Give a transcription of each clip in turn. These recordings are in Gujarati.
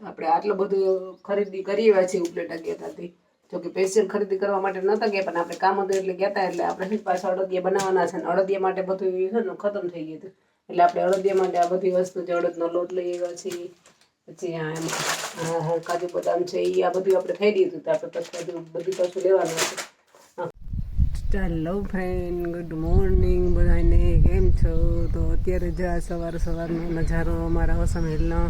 આપણે આટલું બધું ખરીદી કરી એવા છીએ ઉપલેટા ગયા હતા. જો કે સ્પેશિયલ ખરીદી કરવા માટે નહોતા ગયા, પણ આપણે કામ હતું એટલે ગયા હતા. એટલે આપણે પાછા અડદિયા બનાવવાના છે, અને અડદિયા માટે બધું છે ને ખતમ થઈ ગયું હતું. એટલે આપણે અડદિયા માટે આ બધી વસ્તુ છે, અડદનો લોટ લઈ આવ્યા છીએ, પછી કાજુ બદામ છે, એ આ બધું આપણે થઈ ગયું હતું. આપણે પછી બધું પાછું લેવાનું હતું. ચાલો ફ્રેન્ડ, ગુડ મોર્નિંગ બધાને, કેમ છો? તો અત્યારે જ સવારનો નજારો અમારા વસમ હિલનો.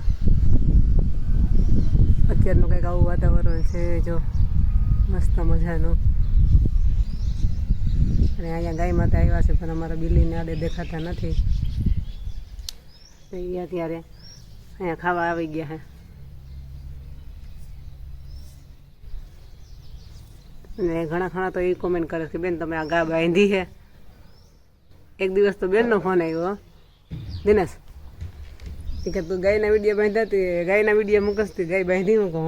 અત્યારનું કંઈક આવું વાતાવરણ છે, જો મસ્ત મજાનું. અને અહીંયા ગાય માતા આવ્યા છે, પણ અમારા બિલ્લીને આડે દેખાતા નથી. અહીંયા ત્યારે અહીંયા ખાવા આવી ગયા છે. અને ઘણા તો એ કોમેન્ટ કરે કે બેન તમે આ ગા બાંધી છે. એક દિવસ તો બેનનો ફોન આવ્યો, દિનેશ, કે તું ગાયના વિડીયો બાંધ્યા હતી, ગાયના વિડીયો મૂકસતી, ગાય બાંધી મૂકો.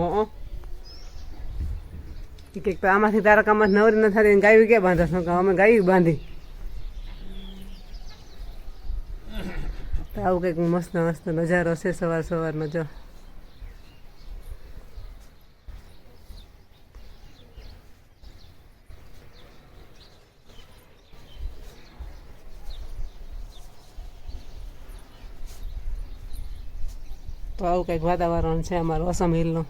કે આમાંથી તારા કામમાં નવરી ન થતી, ગાયું ક્યાં બાંધો છો? અમે ગાયું બાંધી. તો આવું કંઈક મસ્ત નજારો છે સવારનો. જો તો આવું કંઈક વાતાવરણ છે અમારું અસમ હિલનું.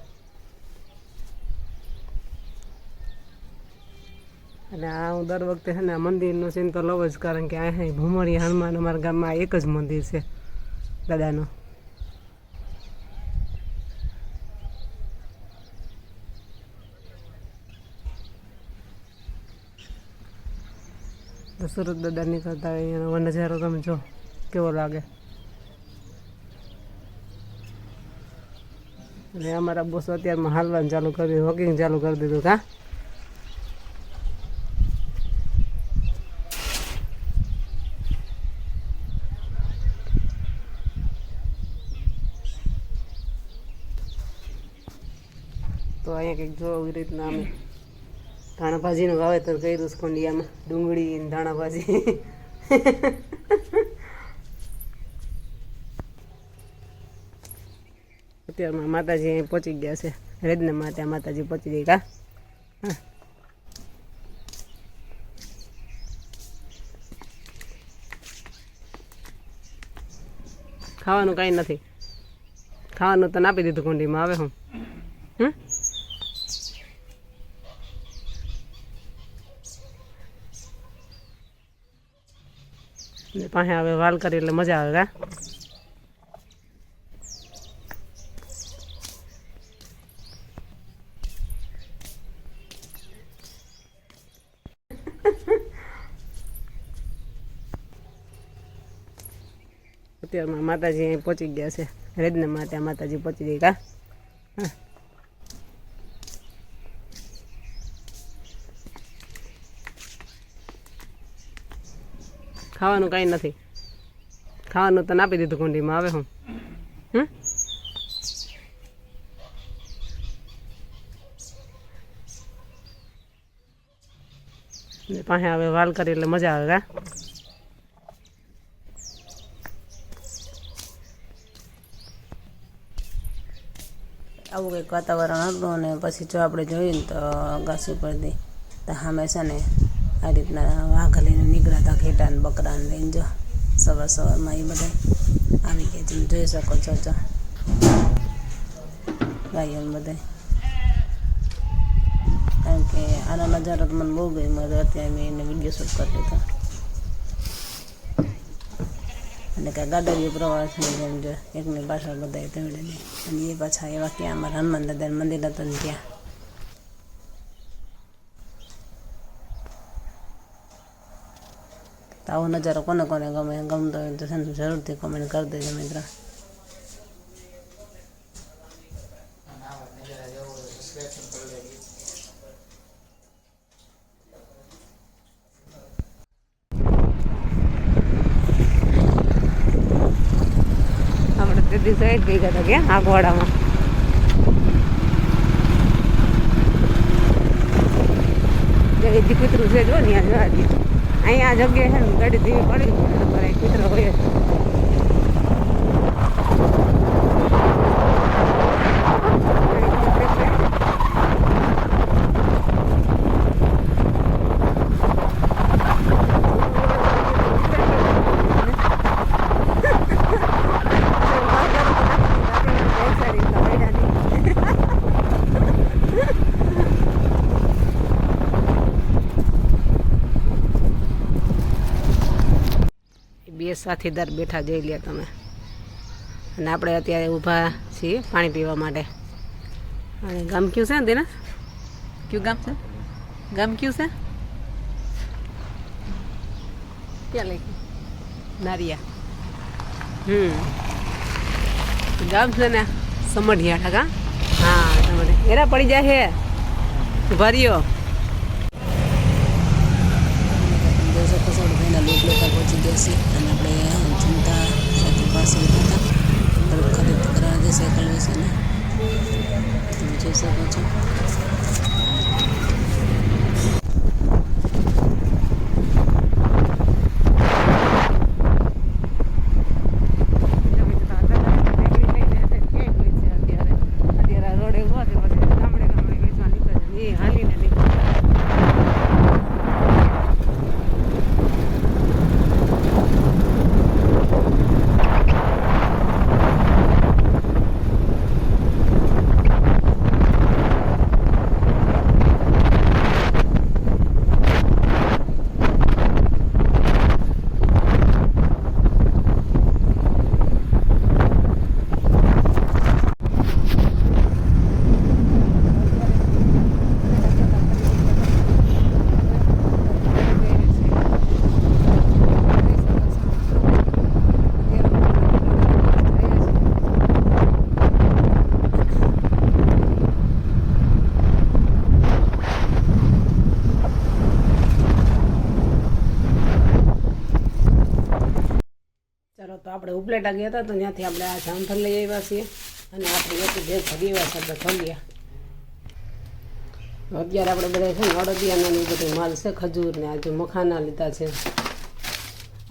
અને આ હું દર વખતે છે ને આ મંદિરનું સીન તો લઉં જ, કારણ કે અહીં ભૂમરી હનુમાન અમારા ગામમાં એક જ મંદિર છે દાદાનું. તો સુરત દાદા નીકળતા હોય એનો નજારો તમે જો કેવો લાગે. અને અમારા બોસ અત્યારમાં હાલવાનું ચાલુ કરી દીધું, વોકિંગ ચાલુ કરી દીધું. કા તો અહીંયા કંઈક જો એવી રીતના અમે ધાણા ભાજીનું વાવેતર કર્યું છે કોંડિયામાં, ડુંગળી અને ધાણા ભાજી. અત્યારમાં માતાજી અહીં પહોંચી ગયા છે, રેદને માતાજી પહોંચી ગઈ. કા ખાવાનું કાંઈ નથી, ખાવાનું તો આપી દીધું કુંડીમાં. આવે હું પાસે હવે વાલ કરી એટલે મજા આવે. કા અત્યારમાં માતાજી અહીં પહોંચી ગયા છે, રેદને માતાજી પહોંચી ગઈ. કા ખાવાનું કાંઈ નથી, ખાવાનું તો આપી દીધું કુંડીમાં. આવે હું પાસે હવે વાલ કરી એટલે મજા આવે. કા આવું કંઈક વાતાવરણ હતું. અને પછી જો આપણે જોઈએ ને તો ઘાસ ઉપરથી તો હંમેશા ને આ રીતના વાઘ લઈને નીકળ્યા હતા, ઘેટા ને બકરા ને લઈને. જો સવારમાં એ બધા આવી ગયા છે, જોઈ શકો છો. જો ગાયો ને બધા, કારણ કે આનો નજારો તો મને બહુ ગમ્યો હતો. અત્યારે મેં એને વિડીયો શૂટ કર્યો હતો. અને કાંઈ ગાડરીઓ પ્રવાસ થઈ જેમ જો એકની પાછળ બધા તેવડે નહીં. અને એ પાછા એવા ક્યાં અમારા હનુમાન દાદાનું મંદિર હતું ને ત્યાં. તો આવો નજારો કોને ગમતો હોય તો જરૂરથી કોમેન્ટ કરી દેજો મિત્રો. આપણે તે દિવસે જ ગઈ હતા ક્યાં આગવાડામાં. કૂતરું છે જો ત્યાં જવા દે. અહીંયા આ જગ્યાએ છે ને ગાડી ધીમી પડી પડે, કૂતરો હોય જ. સાથીદાર બેઠા જોઈ લ્યા તમે. અને આપણે અત્યારે ઊભા છીએ પાણી પીવા માટે. અને ગામ કયું છે ને તેના? કયું ગામ છે? ગામ કયું છે? ક્યાં લખ્યું? નારિયા. ગામ છે ને સમઢિયાળા કા? હા સમઢિયા. એરા પડી જાય છે ભર્યો. ભાઈના લોક લેતા પહોંચી ગયા છે અને આપણે ચિંતા સાથે પાસે હતા ખરીદ કરવા દે સાયકલ વિશે ને તમે જોઈ શકો છો. ચાલો તો આપણે ઉપલેટા ગયા હતા તો ત્યાંથી આપણે આ જામફળ લઈ આવ્યા છીએ અને આપણે એક ભેગ ભરી આવ્યા છે આપણે ફળિયા. અત્યારે આપણે બધા છે ને અડદિયાનો ને બધું માલ છે, ખજૂર ને આજે મખાના લીધા છે.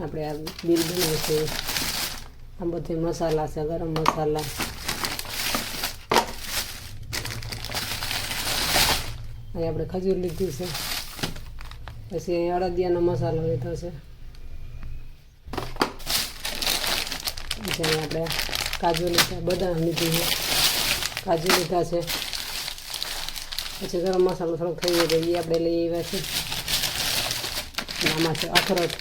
આપણે આ બિલ બનાવ્યું છે, આ બધું મસાલા છે, ગરમ મસાલા. અહીં આપણે ખજૂર લીધી છે, પછી અડદિયાનો મસાલો લીધો છે. પછી આપણે કાજુ લીધા, બદામ લીધી છે, કાજુ લીધા છે. પછી ગરમ મસાલો થોડોક થઈ ગયો એ આપણે લઈ આવ્યા છે. આમાં છે અખરોટ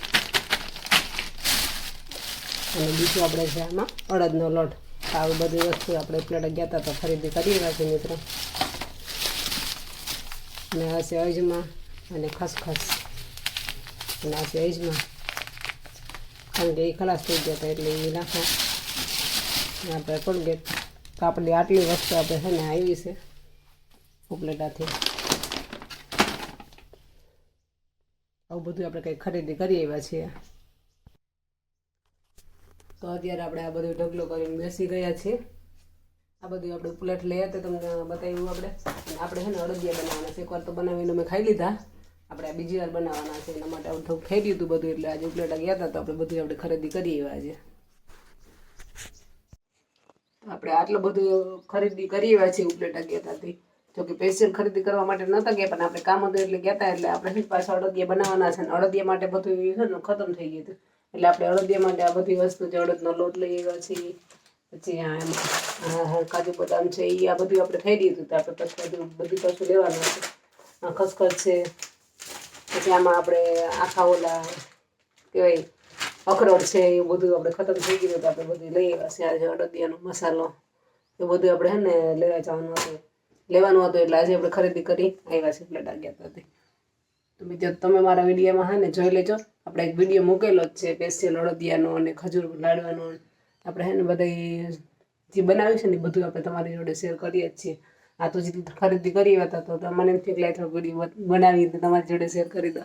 અને બીજું આપણે છે આમાં અડદનો લોટ. આવી બધી વસ્તુ આપણે પ્લેટ ગયા હતા તો ખરીદી કરી રહ્યા છે મિત્રો. અને આ છે અજમા અને ખસખસ અને આ છે અજમા, કારણ કે એ ખલાસ થઈ ગયા હતા એટલે એ નાખા. આપણે કોલગેટ કાપડી આટલી વસ્તુ આપણે છે ને આવી છે ઉપલેટાથી. આવું બધું આપણે કંઈ ખરીદી કરી આવ્યા છીએ. તો અત્યારે આપણે આ બધું ઢગલો કરીને બેસી ગયા છીએ. આ બધું આપણે ઉપલેટ લઈ હતા તમને બતાવ્યું આપણે. આપણે છે ને અડદિયા બનાવવાના છે. એકવાર તો બનાવીને મેં ખાઈ લીધા, આપણે આ બીજી વાર બનાવવાના છે. એના માટે થોડુંક થઈ ગયું હતું બધું, એટલે આજે ઉપલેટા ગયા હતા તો આપણે બધું આપણે ખરીદી કરી આવ્યા આજે. આપણે આટલું બધું ખરીદી કરી આવ્યા છીએ ઉપલેટા ગયા હતા. જોકે સ્પેશિયલ ખરીદી કરવા માટે નહોતા ગયા, પણ આપણે કામ હતું એટલે ગયા હતા. એટલે આપણે પાછા અડદિયા બનાવવાના છે ને અડદિયા માટે બધું છે ને ખતમ થઈ ગયું હતું. એટલે આપણે અડદિયા માટે આ બધી વસ્તુ છે, અડદનો લોટ લઈ આવ્યા છીએ. પછી આ કાજુ બદામ છે એ આ બધું આપણે થઈ ગયું હતું. તો આપણે પછી બધું પાછું લેવાનું છે. આ ખસખસ છે, પછી આમાં આપણે આખા ઓલા કહેવાય અખરોટ છે એ બધું આપણે ખતમ થઈ ગયું હતું. આપણે બધું લઈ આવ્યા છે. આજે અડદિયાનો મસાલો એ બધું આપણે છે ને લેવાનું હતું એટલે આજે આપણે ખરીદી કરી આવ્યા છે ઉપલેટા ગયા હતા. તો બીજો તમે મારા વિડીયોમાં હા ને જોઈ લેજો. આપણે એક વિડીયો મૂકેલો જ છે સ્પેશિયલ અડદિયાનો અને ખજૂર લાડવાનો. આપણે હે ને બધા જે બનાવ્યું છે ને બધું આપણે તમારી જોડે શેર કરીએ જ છીએ. આ તો જે ખરીદી કરી હતા તો મને એમ થયું કે થોડું વિડીયો બનાવી તમારી જોડે શેર કરી દો.